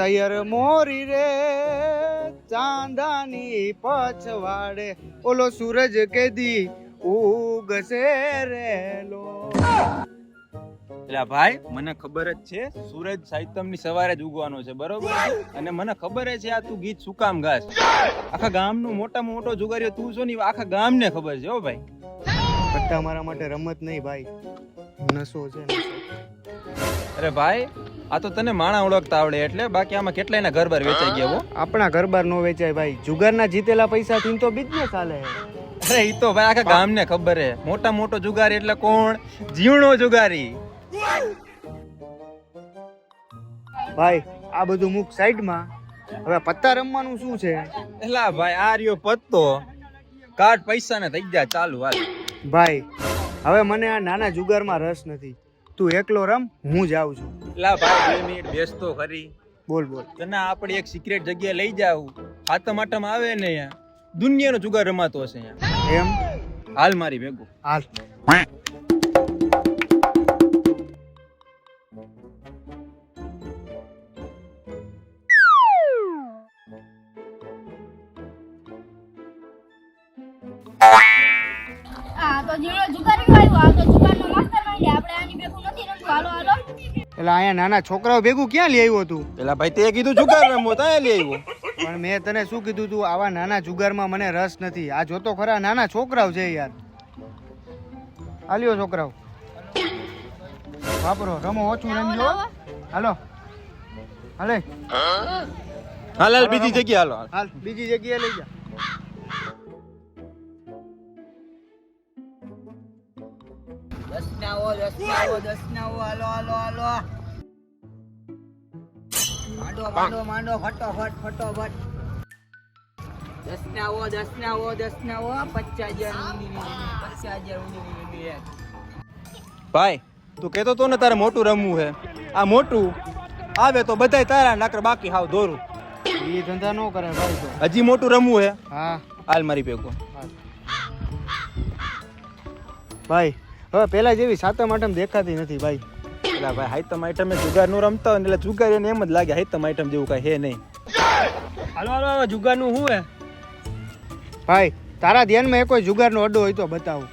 સૈયર મોરી રે ચાંદાની પછવાડે ઓલો સૂરજ કેદી ઉગશે રેલો. એટલે ભાઈ મને ખબર જ છે સૂરજ સાહિત્યમની સવારે જ ઉગવાનો છે, બરોબર છે? અને મને ખબર છે આ તું ગીત શું કામ ગાસ. આખા ગામનું મોટામાં મોટો જુગારીઓ તું છો ને આખા ગામને ખબર છે હો ભાઈ. બધા મારા માટે રમત નહીં ભાઈ, નશો છે નશો. અરે ભાઈ આ તો તને માણા ઓળખતા આવડે એટલે, બાકી આમાં કેટલાયના ઘર બાર વેચાઈ ગયા હો. આપણા ઘર બાર નો વેચાય ભાઈ, જુગારના જીતેલા પૈસાથી તો બિઝનેસ ચાલે. અરે ઈ તો ભાઈ આખા ગામને ખબર છે. મોટા મોટો જુગારી એટલે કોણ? જીવણો જુગારી. ભાઈ આ બધું મુક સાઈડમાં, હવે પત્તા રમવાનું શું છે? એલા ભાઈ આ રહ્યો પત્તો, કાર્ડ પૈસા ને થઈ ગયા ચાલુ. હાલ ભાઈ હવે મને આ નાના જુગારમાં રસ નથી, તું એકલો રમ, હું જાઉં છું. એલા ભાઈ 2 મિનિટ બેસતો ખરી. બોલ બોલ. તને આપણે એક સિક્રેટ જગ્યાએ લઈ જાઉં, હાથમ આટમ આવે ને અહીંયા દુનિયાનો જુગાર રમાતો હશે અહીંયા. એમ? હાલ મારી ભેગું હાલ. તો જેનો જુગારી વાળો આ તો જુગારનો માસ્ટર માઇન્ડ, આપણે આની ભેગું નથી રમતું. હાલો હાલો. એટલે અહીંયા નાના છોકરાઓ ભેગું ક્યાં લઈ આવ્યો તું? પેલા ભાઈ તે કીધું જુગાર રમવો ત્યાં લઈ આવ્યો. પણ મેં તને શું કીધું તું? આવા નાના જુગારમાં મને રસ નથી. આ જોતો ખરા નાના છોકરાઓ છે યાર. હાલ્યો છોકરાઓ, વાપરો, રમો, ઓછું રમજો. હાલો હાલે. હાલ હાલ બીજી જગ્યાએ હાલો. હાલ બીજી જગ્યાએ લઈ જા. દસનાઓ હાલો હાલો હાલો. માંડો ફટોફટ. દસનાઓ 50,000 50,000. ભાઈ તું કહેતો તો ને તારે મોટું રમવું છે. આ મોટું આવે તો બધાય તારા નાકર, બાકી હાવ દોરું. એ ધંધા નો કરે ભાઈ. તો હજી મોટું રમવું છે. હા હાલ મારી ભેગો. ભાઈ હવે પેલા જેવી સાતમ આઠમ દેખાતી નથી ભાઈ. એટલે ભાઈ હાઈતમ આઈટમ જુગાર નું રમતા હોય ને એટલે જુગારીઓને એમ જ લાગે હાઈતમ આઈટમ જેવું કઈ હે નહીં. હાલો હાલો જુગાર નું શું હે? ભાઈ તારા ધ્યાનમાં કોઈ જુગારનો અડ્ડો હોય તો બતાવો.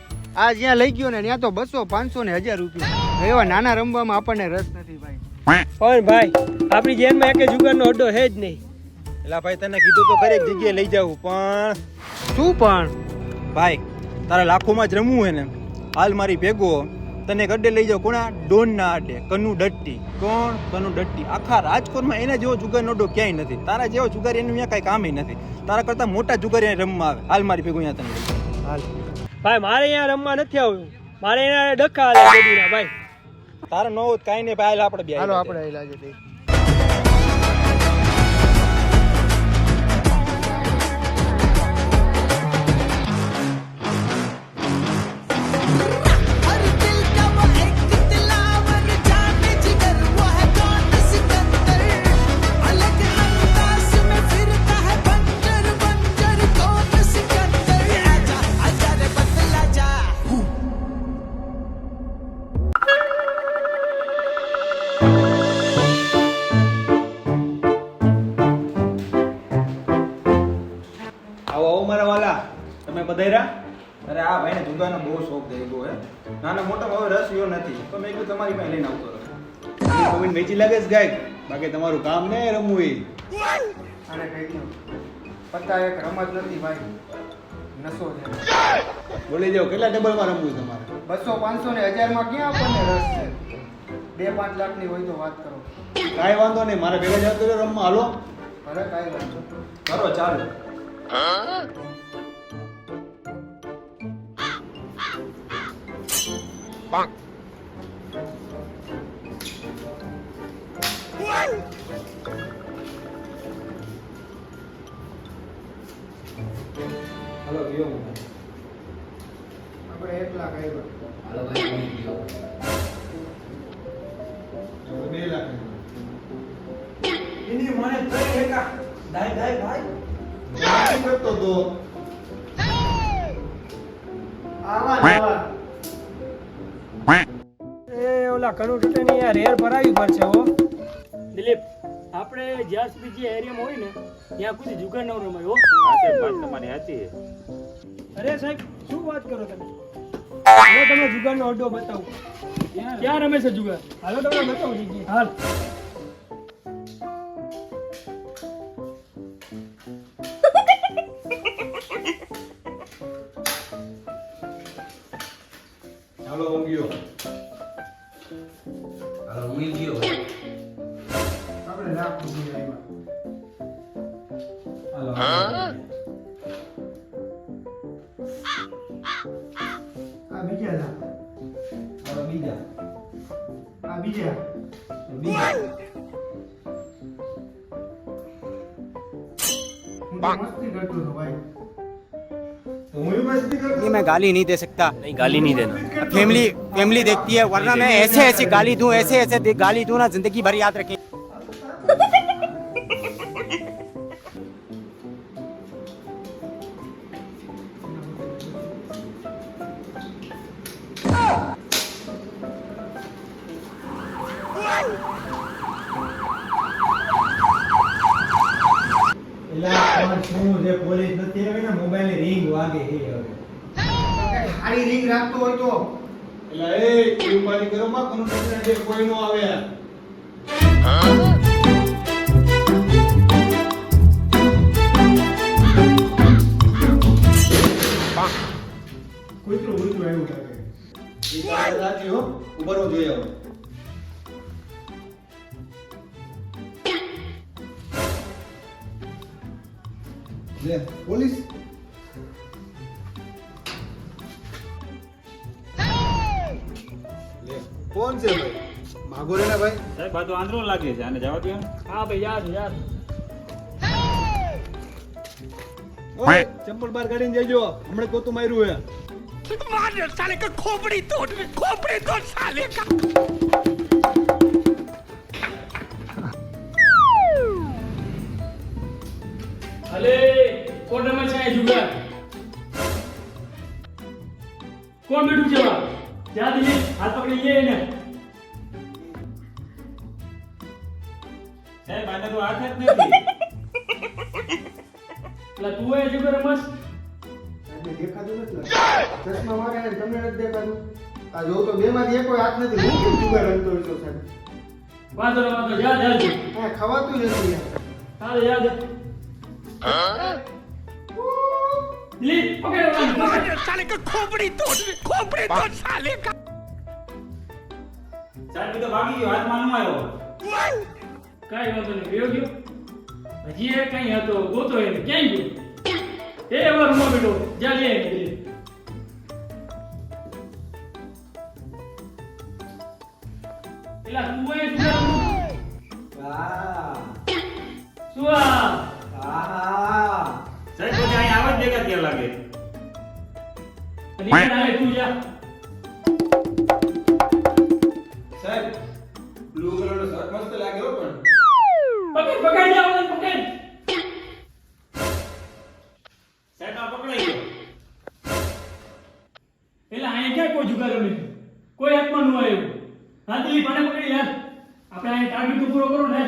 આ જ્યાં લઈ ગયો ને ત્યાં તો 200, 500 ને 1000 રૂપિયા. એવા નાના રમવામાં આપણને રસ નથી ભાઈ. પણ ભાઈ આપણી જેનમાં એક જુગારનો અડ્ડો હે જ નહીં. એટલે ભાઈ તને કીધું તો ખરી એક જગ્યાએ લઈ જાવું, પણ શું પણ? ભાઈ તારે લાખોમાં જ રમવું હોય ને હાલ મારી ભેગો. તને એક અડ્ડે લઈ જાવ. કોના? ડોન ના અડ્ડે. કનુ ડટ્ટી. કોણ? કનુ ડટ્ટી. આખા રાજકોટમાં એના જેવો જુગારનો અડ્ડો ક્યાંય નથી. તારા જેવો જુગારી એનું અહીંયા કઈ કામ નથી. તારા કરતા મોટા જુગારી રમવા આવે. હાલ મારી ભેગો અહીંયા તને. હાલ ભાઈ મારે અહીંયા રમવા નથી આવ્યું, મારે અહીંયા ડખા હાલે બધું ભાઈ. તારે નો કાંઈ નહીં ભાઈ. હાલ આપણે બે હાલો આપણે ઇલાજ દઈ. મારા વાલા તમે બધાયરા. અરે આ ભાઈને જુગારનો બહુ શોખ થઈ ગયો હે. નાના મોટા હવે રસ રહ્યો નથી, તો મેં કીધું તમારી પાસે લઈને આવતો રહ્યો. કવિન વેચી લાગે છે ગાય, બાકી તમારું કામ ને રમવું એ. આને કહી દો પત્તા એક રમત નથી ભાઈ, નશો છે. બોલી જાઓ કેટલા ટેબલમાં રમવું તમારે? 200, 500 ને 1000 માં ક્યાં આપણને રસ છે? 2-5 લાખની હોય તો વાત કરો. કાંઈ વાંધો નહીં, મારે ભેગા જાવ તો રમવા હાલો. અરે કાંઈ વાંધો કરો ચાલો. હાલો ગયો આપણે 1 લાખ આવ્યો. હાલો ભાઈ ગયો 2 લાખ એની મને થઈ હેકા દાય ભાઈ કરતો તો આવા એ ઓલા કનુ ટટેની યાર રેર ભરાવી પડશે હો. દિલીપ આપણે જ્યાં સુધી જે એરિયામાં હોય ને ત્યાં કોઈ જુગાર ન રમાય હો. હા સાહેબ વાત તમારી સાચી છે. અરે સાહેબ શું વાત કરો તમે? હવે તમને જુગારનો અડ્ડો બતાવું. ક્યાં રમે છે જુગાર? હાલો તમને બતાવું જગ્યાએ. હાલ. હાલો હું ગયો. આપણે લાખ રૂપિયા આવ્યા. હાલો આ બીજા લાખ. હાલો બીજા. આ બીજા. બીજા. હું તો મસ્તી કરતો હતો ભાઈ. તો હું भी मस्ती करता मैं गाली नहीं दे सकता। नहीं गाली नहीं देना. फैमिली देखती है, वरना मैं ऐसे ऐसे गाली दूं, ऐसे गाली दूं ना, जिंदगी भर याद रखें। એલા પણ શું જે પોલીસ નથી આવી ને મોબાઈલ ની રિંગ વાગે હે હવે. કઈ સારી ring રાખતો હોય તો એટલે એ ઉપાડી કરો માં કોનું ટેન્શન છે કોઈ નો આવે. કોઈ તો ઉલટું આવ્યું લાગે. એ તારે રાજી હો ઉભરો જોઈએ હવે. લે પોલીસ લે કોણ છે ભાઈ? માગો રે ને ભાઈ. સાહેબ આ તો આંધળો લાગે છે, આને જવા દો. હા ભાઈ યાદ યાદ. ઓય ચંપલ બાર કાઢીને જજો હમણે કોતું માર્યું હે. અલે કોણ રમે છે આ જુગાર? કોણ બેઠું છે વા? જા દીજે હાથ પકડી લે એને. સાહેબ આને તો હાથ જ નથી. એટલે તું એ જુગાર રમસ? આજે દેખાતું નથી લાગતું. ચશ્મા મારે ને તમને નથી દેખાતું. આ જો તો બેમાંથી એકોય હાથ નથી. હું કેમ જુગાર રમતો હોય છો સાહેબ? વાંધો ન વાંધો જા જા. આ ખવાતું નથી યાર. હાલ યાદ. દિલીપ પકડ સાહેબ એ તો ભાગી ગયો, હાથમાં ન આવ્યો. કાઈ વાંધો નહીં ગયો ગયો. હજી એ કઈ હતો ગોતો એને ક્યાંય ગયો? એ વાર રૂમમાં બેઠો જા લે એને દિલીપ. એલા તું એ જુગાર રમતો? શું આ? સાહેબ તો અહીં આવા જ ભેગા થયા લાગે. અને ઈ નાલે તું જા. સાહેબ બ્લુ કલર નો શર્ટ મસ્ત લાગે હો પણ. પકડ પકડ જા ઓલે પકડ. સાહેબ આ પકડાઈ ગયો. એલા અહીંયા ક્યાં કોઈ જુગાર રમે છે? કોઈ હાથમાં ન આવ્યું. હા દિલીપ આને પકડી યાર. આપણે અહીંયા ટાર્ગેટ તો પૂરો કરો ને.